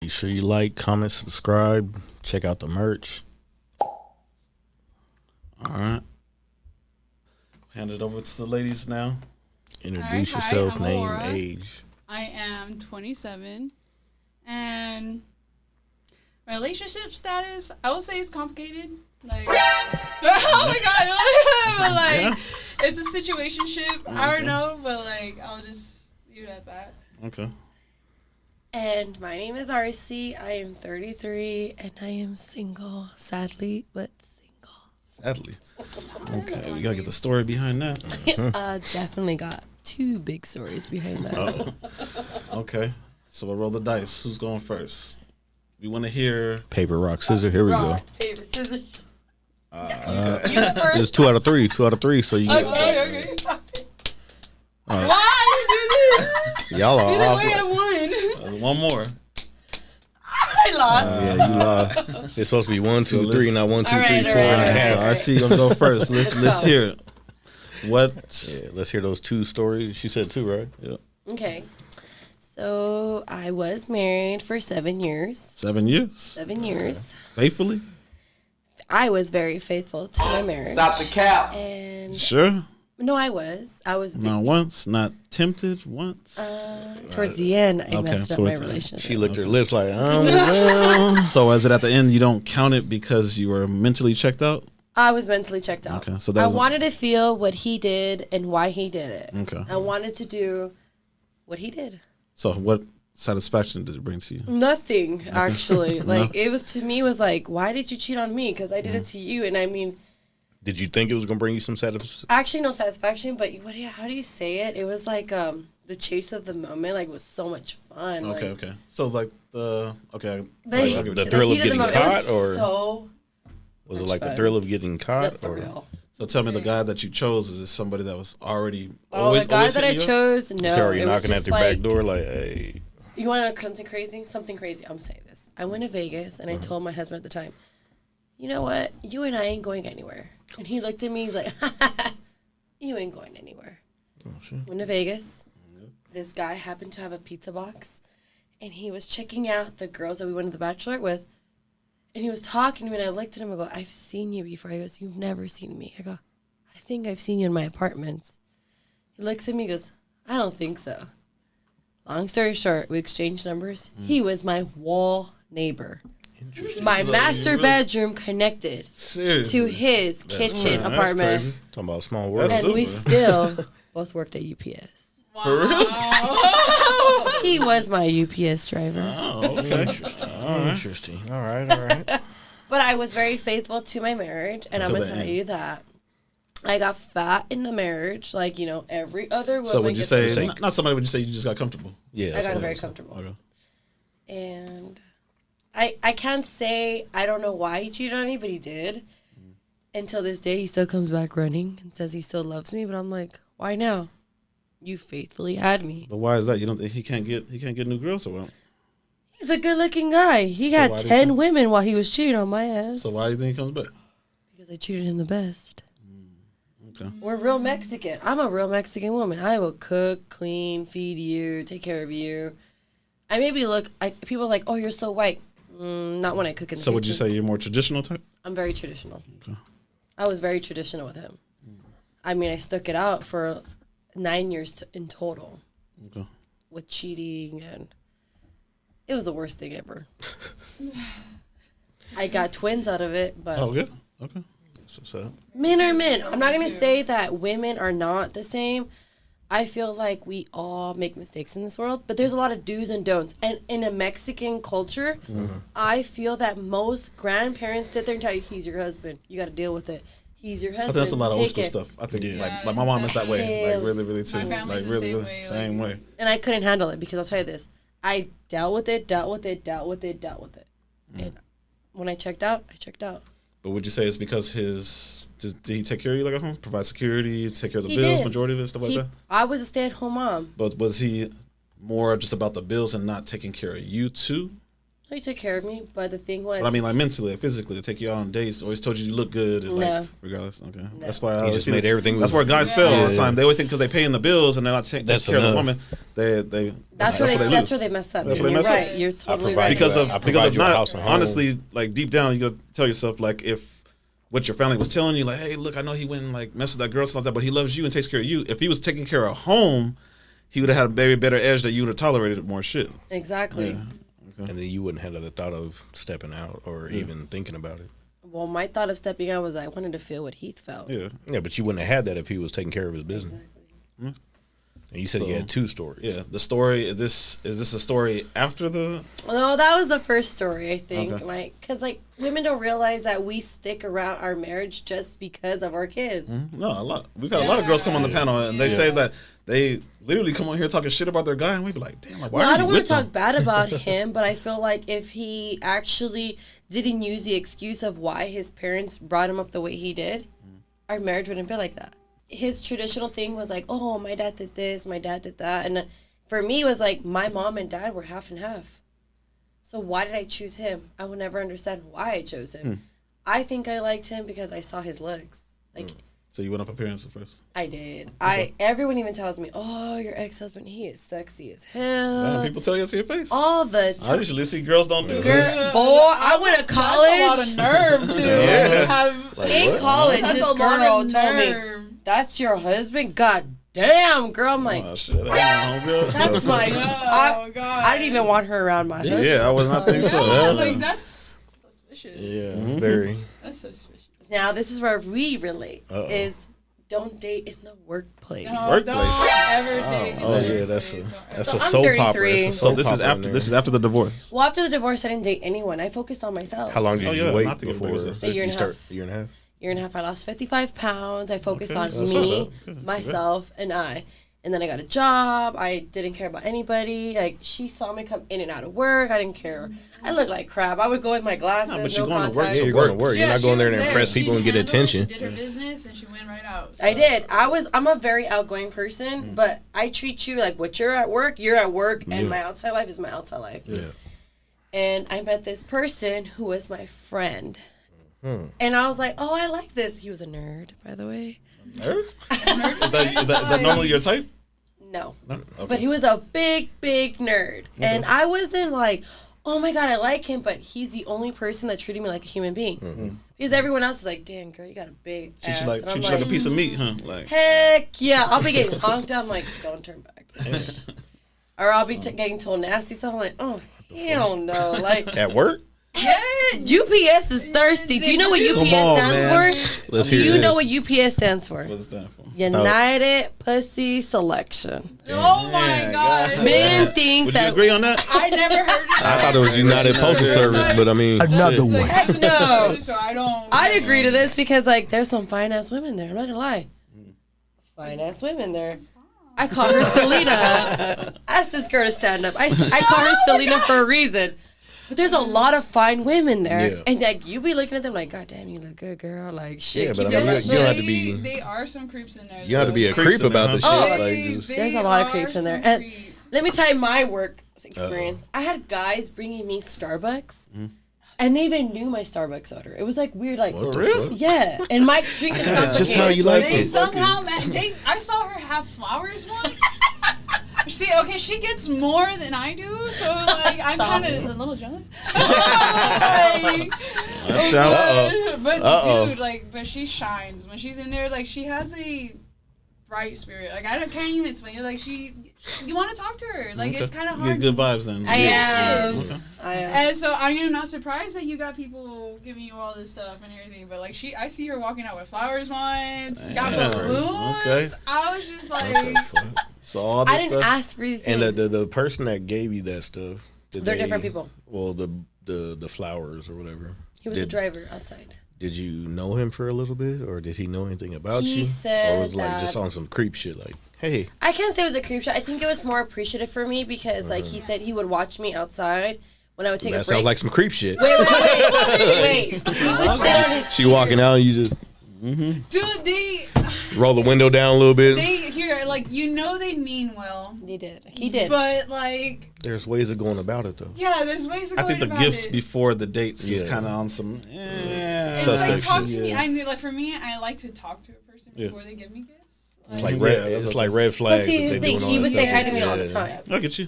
Make sure you like, comment, subscribe. Check out the merch. All right. Hand it over to the ladies now. Introduce Hi, yourself, I'm name, Laura. age. I am 27, and my relationship status, I would say, is complicated. Like, oh my god, but like, it's a situationship. I don't know, but like, I'll just leave it at that. Okay. And my name is RC. I am 33 and I am single, sadly, but Sadly. Okay, we gotta get the story behind that. single. Definitely got two big stories behind that. Okay, so we'll roll the dice. Who's going first? We want to hear. Paper, rock, scissors. Here we go. Rock, paper, scissors. Okay. You first. It's 2 out of 3. 2 out of 3. So you get, Okay. Why you do this? y'all are Either off. way, I won. One more. I lost. Yeah, you lost. It's supposed to be 1, 2, So 3, let's- not 1, 2, All 3, right, 4 all and a right, half. all right. So RC gonna go first. Let's go. hear it. What? Yeah, let's hear those 2 stories. She said 2, right? Yeah. Okay. So I was married for 7 years. 7 years. 7 years. Faithfully. I was very faithful to my marriage. Stop the cap. And Sure. no, I was. Not once. Not tempted once. Towards the end, I Okay, messed up my towards the end. relationship. She licked her lips like, well. So as it at the end, you don't count it because you were mentally checked out. I was mentally checked out. Okay, so I that's wanted to feel what he did and why he did it. Okay. I wanted to do what he did. So what satisfaction did it bring to you? Nothing, actually. Like, it was, to me, was like, why did you cheat on me? Because I did it to you. And I mean, Did you think it was going to bring you some satisfaction? actually, no satisfaction, but how do you say it? It was like the chase of the moment, like, was so much fun. Okay, like, okay. So like the okay. The, I'll give it the to you. thrill of heat getting moment, it was caught, or so was it much like the fun. thrill of getting the caught? Or thrill. So tell me, the guy that you chose, is this somebody that was already Oh, always the guy always that I hitting you up? chose, no. is he already it was knocking at just their like, back door like, hey? You want to know something crazy? Something crazy. I'm saying this. I went to Vegas and I told my husband at the time, you know what? You and I ain't going anywhere. And he looked at me. He's like, you ain't going anywhere. Oh, shit. Went to Vegas. This guy happened to have a pizza box. And he was checking out the girls that we went to the bachelorette with. And he was talking to me. And I looked at him. I go, I've seen you before. He goes, you've never seen me. I go, I think I've seen you in my apartments. He looks at me. He goes, I don't think so. Long story short, we exchanged numbers. He was my wall neighbor. My master bedroom connected Seriously. to his kitchen That's apartment. crazy. Talking about a small world. That's And we super. still both worked at UPS. For real? He was my UPS driver. Oh, okay. Interesting. Interesting. All right, all right. But I was very faithful to my marriage. And I'm Until going the to tell end. you that I got fat in the marriage. Like, every other woman. So would you gets say fat. not somebody? Would you say you just got comfortable? Yeah. I that's got what very it is. comfortable. Okay. And I can't say, I don't know why he cheated on me, but he did. Until this day, he still comes back running and says he still loves me. But I'm like, why now? You faithfully had me. But why is that? You don't think he can't get new girls or what? He's a good-looking guy. He So had why do you 10 think- women while he was cheating on my ass. So why do you think he comes back? Because I treated him the best. Okay. We're real Mexican. I'm a real Mexican woman. I will cook, clean, feed you, take care of you. I maybe people are like, oh, you're so white. Not when I cook in the So would you kitchen. say you're more traditional type? I'm very traditional. Okay. I was very traditional with him. I mean, I stuck it out for 9 years in total Okay. with cheating, and it was the worst thing ever. I got twins out of it, but Oh, good. Okay. So, so men are men. I'm not going to say that women are not the same. I feel like we all make mistakes in this world, but there's a lot of do's and don'ts. And in a Mexican culture, I feel that most grandparents sit there and tell you, he's your husband. You got to deal with it. He's your I husband. think that's a lot of old Take school it. stuff. I think Yeah. like my mom is that way. Yeah. Like really too. My family's Like the really same way, like- same way. And I couldn't handle it because I'll tell you this. I dealt with it. And when I checked out, I checked out. But would you say it's because did he take care of you like at home? Provide security, take care of the He bills, did. majority of it, stuff like that? I was a stay-at-home mom. But was he more just about the bills and not taking care of you too? He took care of me, but the thing was, But I mean, like mentally, like, physically, to take you out on dates. Always told you you look good. And, No. like, regardless. Okay. That's why I He always just see made everything. That's where guys fail all the Yeah. time. They always think because they paying the bills and they're not taking That's care of the enough. woman. They that's where they lose. mess up. That's where they You're mess up. right. You're totally provide right. because you of I because provide of you a not house and home. honestly, like deep down, you gotta tell yourself like if what your family was telling you, like, hey, look, I know he went and like messed with that girl, stuff like that, but he loves you and takes care of you. If he was taking care of home, he would have had a very better edge that you would have tolerated more shit. Exactly. Yeah. And then you wouldn't have the thought of stepping out or even thinking about it. Well, my thought of stepping out was I wanted to feel what Heath felt. Yeah. Yeah, but you wouldn't have had that if he was taking care of his business. Exactly. And you said you So- had 2 stories. Yeah. The story is this a story after the No, that was the first story, I think. Okay. Like, because like women don't realize that we stick around our marriage just because of our kids. no, a lot. We've had a lot of girls come on the panel and they say that they literally come on here talking shit about their guy and we be like, damn, like why Well, are I you don't want with to talk them? bad about him, but I feel like if he actually didn't use the excuse of why his parents brought him up the way he did, our marriage wouldn't be like that. His traditional thing was like, oh, my dad did this, my dad did that. And for me, it was like my mom and dad were half and half. So why did I choose him? I will never understand why I chose him. I think I liked him because I saw his looks. Like, So you went off appearances first. I did. Everyone even tells me, oh, your ex-husband, he is sexy as Yeah, hell. people tell you to your face. All the I time. usually see girls don't do that. Girl, boy, I went to college. That's a lot of nerve too. Yeah. Have, In college, that's this a lot girl of told me, nerve. "That's your husband." God damn, girl. I'm like, Oh shit, that ain't my homegirl. that's my. Oh God. I didn't even want her around my husband. Yeah, I was not thinking so. Yeah, like that's suspicious. Yeah, very. That's suspicious. Now this is where we relate. Uh-oh. Is don't date in the workplace. No, Workplace. don't ever date in Oh the yeah, that's a workplace. that's So a I'm soap 33. opera. It's a So soap this is opera in after there. this is after the divorce. Well, after the divorce, I didn't date anyone. I focused on myself. How long did Oh, you yeah, wait not to get before bigger sister. A year and you a start? half. A year and a half. Year and a half, I lost 55 pounds. I focused Okay, on that's me, what's up. Good. myself, and I. And then I got a job. I didn't care about anybody. Like, she saw me come in and out of work. I didn't care. I looked like crap. I would go with my glasses, Nah, but no you going to work contacts. to Yeah, you're going to work. work. You're not she going there was to impress She people and get handled it, attention. She did her business and she went right out. I did. I'm a very outgoing person, but I treat you like what you're at work, and my outside life is my outside life. Yeah. And I met this person who was my friend. And I was like, oh, I like this. He was a nerd, by the way. Nerds? is that normally your type? No. No. Okay. But he was a big, big nerd. And I wasn't like, oh my God, I like him, but he's the only person that treated me like a human being. Because everyone else is like, damn, girl, you got a big Treat ass. you like And I'm treat you like a piece of meat, huh? Like heck yeah. I'll be getting honked out. I'm like, don't turn back. Or I'll be getting told nasty stuff. I'm like, oh, hell no. Like, At work? UPS is thirsty. Do you know what UPS Come on, stands man. for? Let's Do hear you this. know what UPS stands for? what's that for? United Pussy Selection. Oh my Damn, God. God. Men think Would you that. agree on that? I never heard of I thought it was United Postal Service, but I mean, Another shit. one. Heck no. So I don't. I agree to this because, like, there's some fine ass women there. I'm not gonna lie. Fine ass women there. I call her Selena. Ask this girl to stand up. I call her Selena for a reason. But there's a lot of fine women there. Yeah. And, like, you be looking at them like, God damn, you look good, girl. Like, shit. Yeah, but keep I mean, your- you don't have to be. They are some creeps in there. You don't have to be a Creeps creep in there, about the shit. huh? Like, They- just, There's a lot of are creeps in there. some And creeps. let me tell you my work experience. I had guys bringing me Starbucks. And they even knew my Starbucks order. It was, like, weird. Like, what the real? fuck? yeah. And my drink is complicated. Just how you like They it. somehow I saw her have flowers once. She gets more than I do, so like I'm Stop kind it. of a little jealous. Like, but Uh-oh. dude, like, but she shines when she's in there. Like, she has a bright spirit. Like, can't even explain it. Like, you want to talk to her. Like, it's kind of You hard. get good vibes then. I am. Yes. Okay. I am. And so I am not surprised that you got people giving you all this stuff and everything, but like I see her walking out with flowers once, got Damn. balloons. Okay. I was just What like, the fuck? So all this I didn't stuff. ask for anything. And the person that gave you that stuff, did They're they- different people. Well, the flowers or whatever. He was did, the driver outside. Did you know him for a little bit, or did he know anything about He you? said or was it like just that- on some creep shit, like, hey, I can't say it was a creep shot. I think it was more appreciative for me because, like, he said he would watch me outside when I would take that a break. sounds like some creep shit. Wait. He would sit on his She walking out, and you just dude, roll the window down a little bit. they here like like, you know they mean well. He did. He did. But, like, There's ways of going about it though. yeah, there's ways of I going think the about gifts it. before the dates is Yeah. kind of on some. It's Suspect like, talk shit, to me. yeah. I need, like, for me, I like to talk to a person Yeah. before they give me gifts. It's like Yeah, red. that's It's what like red But flags. see, if the they thing, doing all he that would say stuff. hi to me all the Yeah. time. I get you.